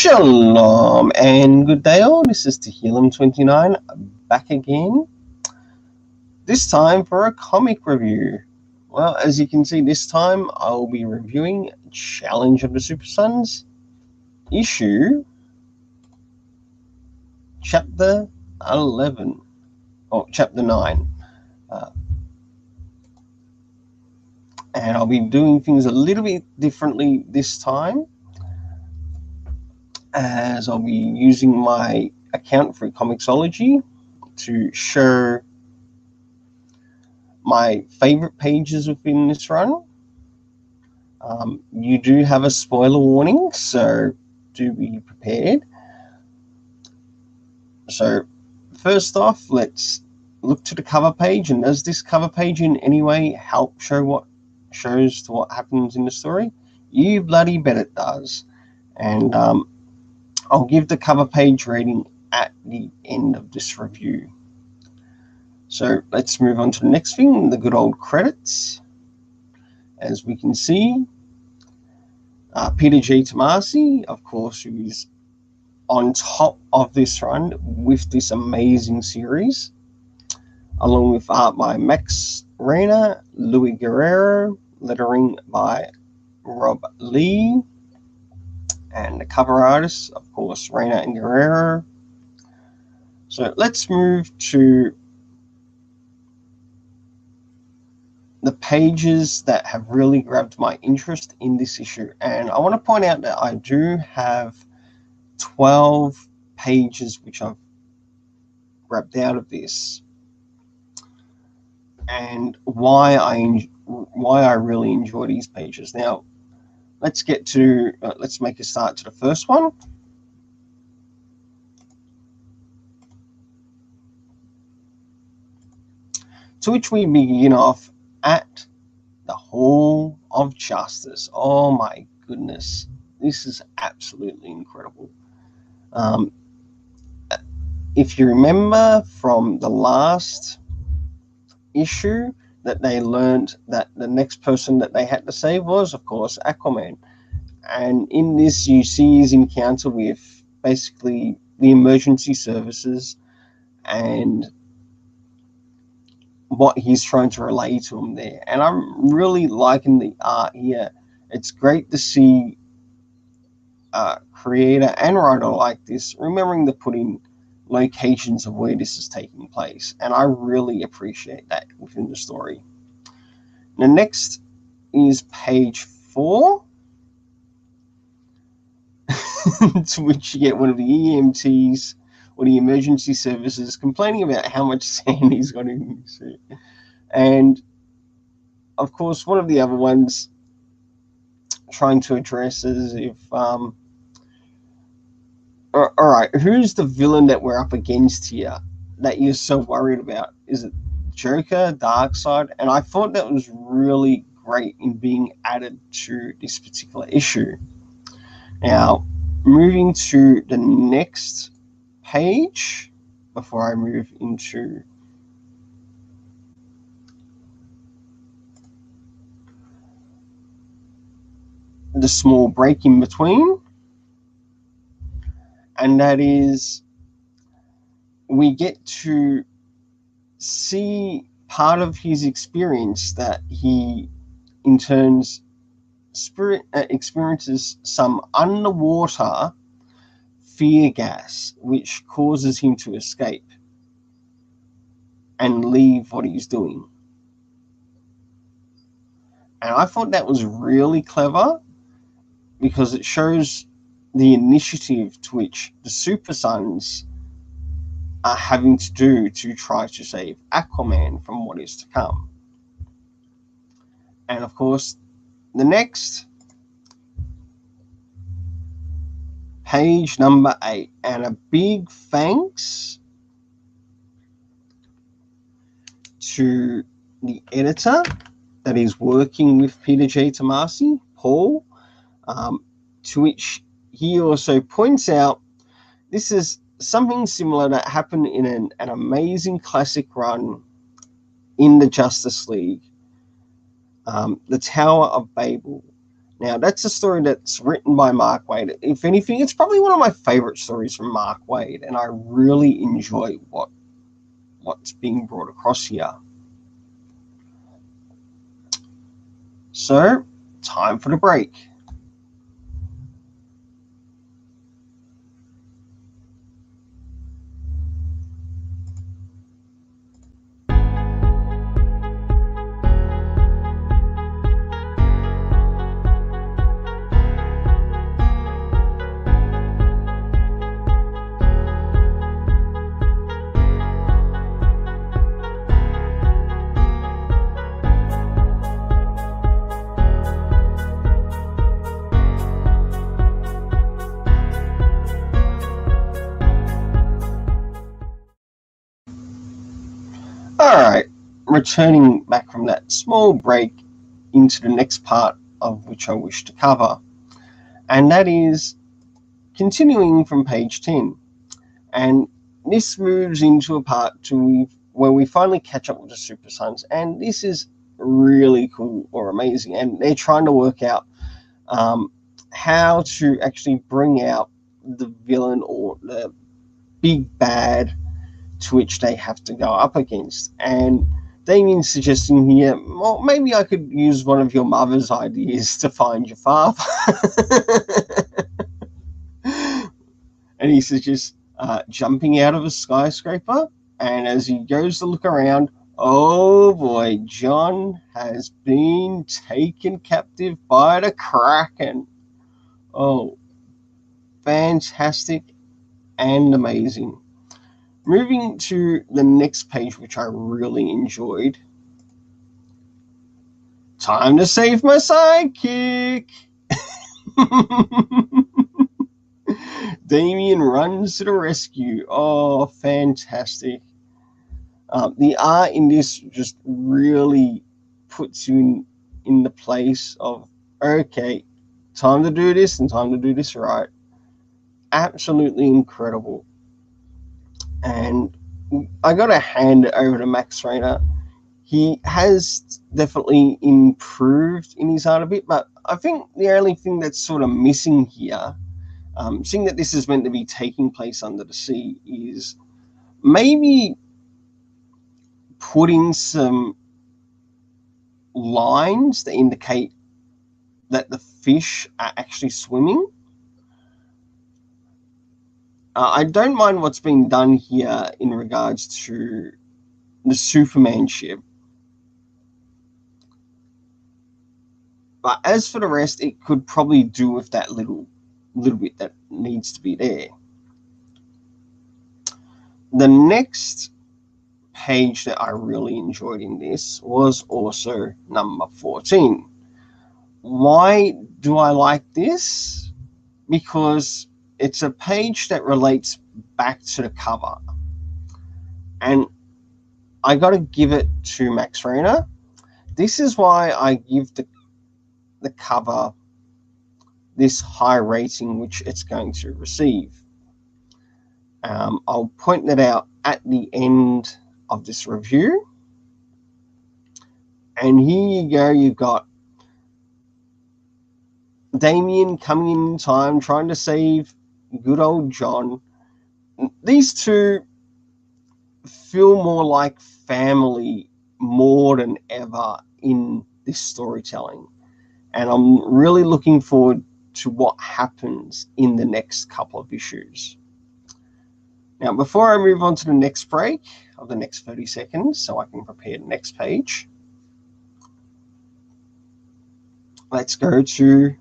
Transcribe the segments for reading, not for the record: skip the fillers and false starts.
Shalom and good day all. This is Tehillim29 back again. This time for a comic review. Well, as you can see, this time I'll be reviewing Challenge of the Super Sons issue chapter 11 or chapter 9. And I'll be doing things a little bit differently this time, as I'll be using my account for Comixology to show my favorite pages within this run. You do have a spoiler warning, so do be prepared. So first off, let's look to the cover page, and does this cover page in any way help show what happens in the story? You bloody bet it does. And I'll give the cover page rating at the end of this review. So let's move on to the next thing, the good old credits. As we can see, Peter J. Tomasi, of course, who is on top of this run with this amazing series, along with art by Max Reyna, Louis Guerrero, lettering by Rob Lee, and the cover artists, of course, Reyna and Guerrero. So let's move to the pages that have really grabbed my interest in this issue. And I want to point out that I do have 12 pages which I've grabbed out of this, and why I really enjoy these pages. Now, let's make a start to the first one. To which we begin off at the Hall of Justice. Oh my goodness, this is absolutely incredible. If you remember from the last issue, that they learned that the next person that they had to save was, of course, Aquaman. And in this, you see his encounter with basically the emergency services and what he's trying to relay to him there. And I'm really liking the art here. It's great to see a creator and writer like this remembering to put in locations of where this is taking place, and I really appreciate that within the story. The next is page 4, to which you get one of the EMTs, or the emergency services, complaining about how much sand he's got in his suit. And of course, one of the other ones trying to address is if all right, who's the villain that we're up against here that you're so worried about? Is it Joker, Darkseid? And I thought that was really great in being added to this particular issue. Now, moving to the next page, before I move into the small break in between, and that is, we get to see part of his experience that he in turns experiences some underwater fear gas, which causes him to escape and leave what he's doing. And I thought that was really clever, because it shows the initiative to which the Super Sons are having to do to try to save Aquaman from what is to come. And of course, the next page, number 8, and a big thanks to the editor that is working with Peter J. Tomasi, Paul, to which he also points out this is something similar that happened in an amazing classic run in the Justice League, the Tower of Babel. Now, that's a story that's written by Mark Waid. If anything, it's probably one of my favorite stories from Mark Waid, and I really enjoy what's being brought across here. So, time for the break. Alright, returning back from that small break into the next part of which I wish to cover, and that is continuing from page 10. And this moves into a part where we finally catch up with the Super Sons, and this is really cool or amazing, and they're trying to work out how to actually bring out the villain or the big bad to which they have to go up against. And Damien's suggesting here, well, maybe I could use one of your mother's ideas to find your father. And he suggests jumping out of a skyscraper, and as he goes to look around, oh boy, John has been taken captive by the Kraken. Oh, fantastic and amazing. Moving to the next page, which I really enjoyed. Time to save my sidekick. Damien runs to the rescue. Oh, fantastic. The art in this just really puts you in the place of, okay, time to do this and time to do this right. Absolutely incredible. And I got to hand it over to Max Rayner. He has definitely improved in his art a bit, but I think the only thing that's sort of missing here, seeing that this is meant to be taking place under the sea, is maybe putting some lines that indicate that the fish are actually swimming. I don't mind what's being done here in regards to the Superman ship. But as for the rest, it could probably do with that little bit that needs to be there. The next page that I really enjoyed in this was also number 14. Why do I like this? Because it's a page that relates back to the cover. And I got to give it to Max Rayner. This is why I give the cover this high rating which it's going to receive. I'll point that out at the end of this review. And here you go, you've got Damien coming in time, trying to save good old John. These two feel more like family more than ever in this storytelling. And I'm really looking forward to what happens in the next couple of issues. Now, before I move on to the next break of the next 30 seconds, so I can prepare the next page, let's go to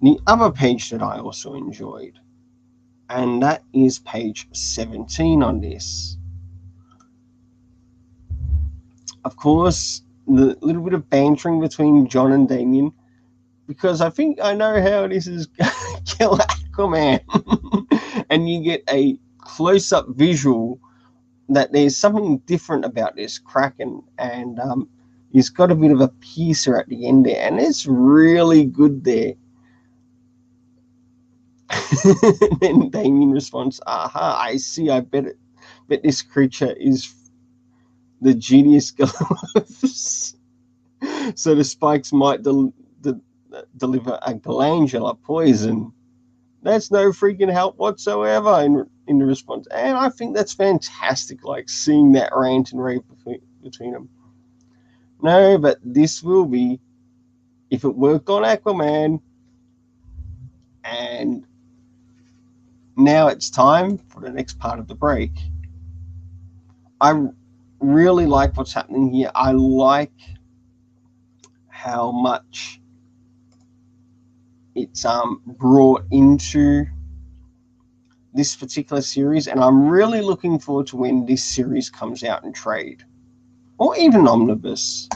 the other page that I also enjoyed. And that is page 17 on this. Of course, the little bit of bantering between John and Damien, because I think I know how this is going to kill Aquaman. And you get a close-up visual that there's something different about this Kraken, and he's got a bit of a piercer at the end there, and it's really good there. Then Damien responds, aha, I see, I bet this creature is the genius gloves. So the spikes might deliver a glandular poison. That's no freaking help whatsoever in response. And I think that's fantastic, like seeing that rant and rave between them. No, but this will be, if it worked on Aquaman, and now it's time for the next part of the break. I really like what's happening here. I like how much it's brought into this particular series, and I'm really looking forward to when this series comes out in trade, or even omnibus.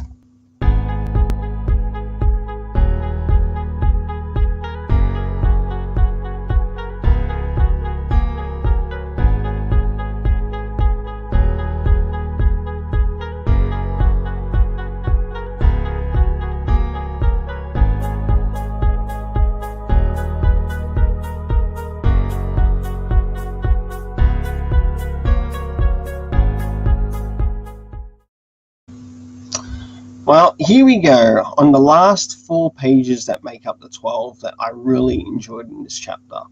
Well, here we go on the last 4 pages that make up the 12 that I really enjoyed in this chapter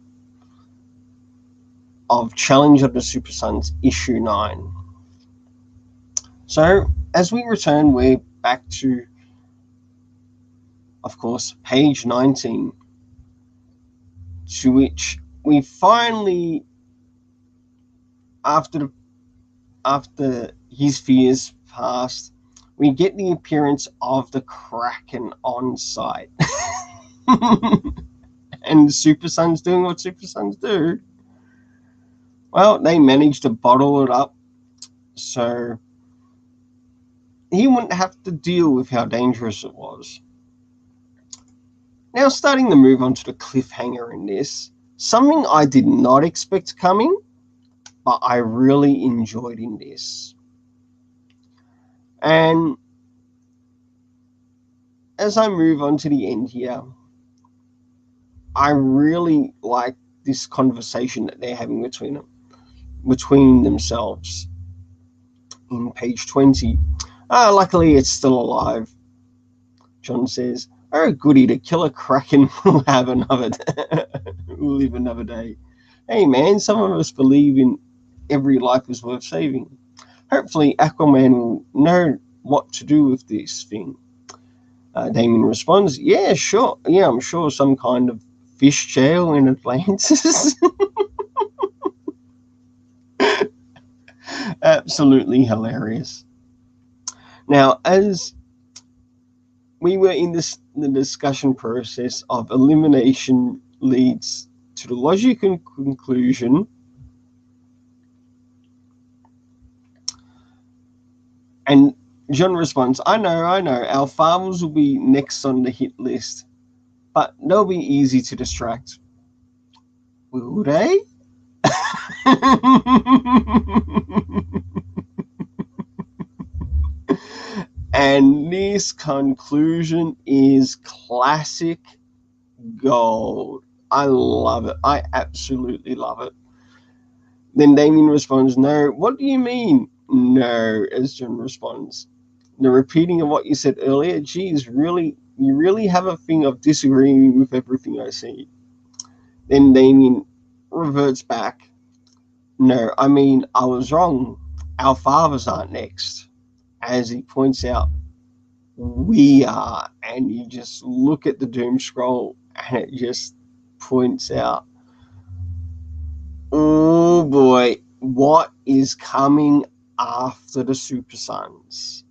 of Challenge of the Super Sons, issue 9. So, as we return, we're back to, of course, page 19, to which we finally, after his fears passed, we get the appearance of the Kraken on site. And the Super Sons doing what Super Sons do. Well, they managed to bottle it up so he wouldn't have to deal with how dangerous it was. Now, starting to move on to the cliffhanger in this, something I did not expect coming, but I really enjoyed in this. And as I move on to the end here, I really like this conversation that they're having between themselves in page 20. Luckily, it's still alive. John says, "Oh, goody, to kill a Kraken will have another will live another day. Hey, man, some of us believe in every life is worth saving. Hopefully, Aquaman will know what to do with this thing." Damien responds, "Yeah, sure. Yeah, I'm sure some kind of fish jail in Atlantis." Absolutely hilarious. Now, as we were in the discussion process of elimination leads to the logical conclusion, and John responds, I know, our fathers will be next on the hit list, but they'll be easy to distract. Will they? And this conclusion is classic gold. I love it. I absolutely love it. Then Damien responds, "No, what do you mean? No," as John responds. The repeating of what you said earlier, geez, you really have a thing of disagreeing with everything I see. Then Damien reverts back. "No, I mean, I was wrong. Our fathers aren't next." As he points out, we are. And you just look at the doom scroll and it just points out, oh boy, what is coming after the Super Sons?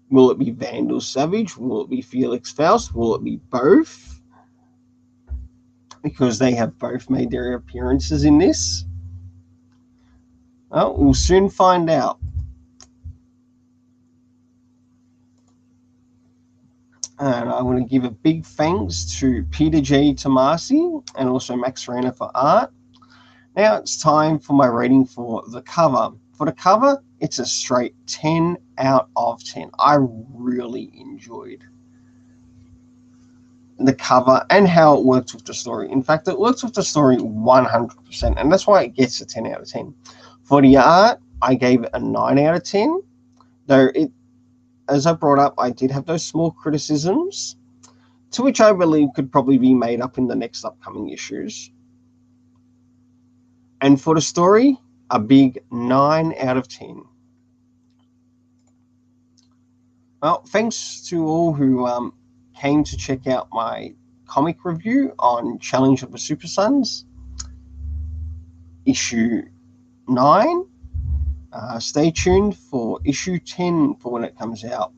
Will it be Vandal Savage? Will it be Felix Faust? Will it be both? Because they have both made their appearances in this. Well, we'll soon find out. And I want to give a big thanks to Peter J. Tomasi and also Max Rana for art. Now it's time for my rating for the cover. For the cover, it's a straight 10 out of 10. I really enjoyed the cover and how it works with the story. In fact, it works with the story 100%, and that's why it gets a 10 out of 10. For the art, I gave it a 9 out of 10, though as I brought up, I did have those small criticisms, to which I believe could probably be made up in the next upcoming issues. And for the story, a big 9 out of 10. Well, thanks to all who came to check out my comic review on Challenge of the Super Sons, issue 9. Stay tuned for issue 10 for when it comes out.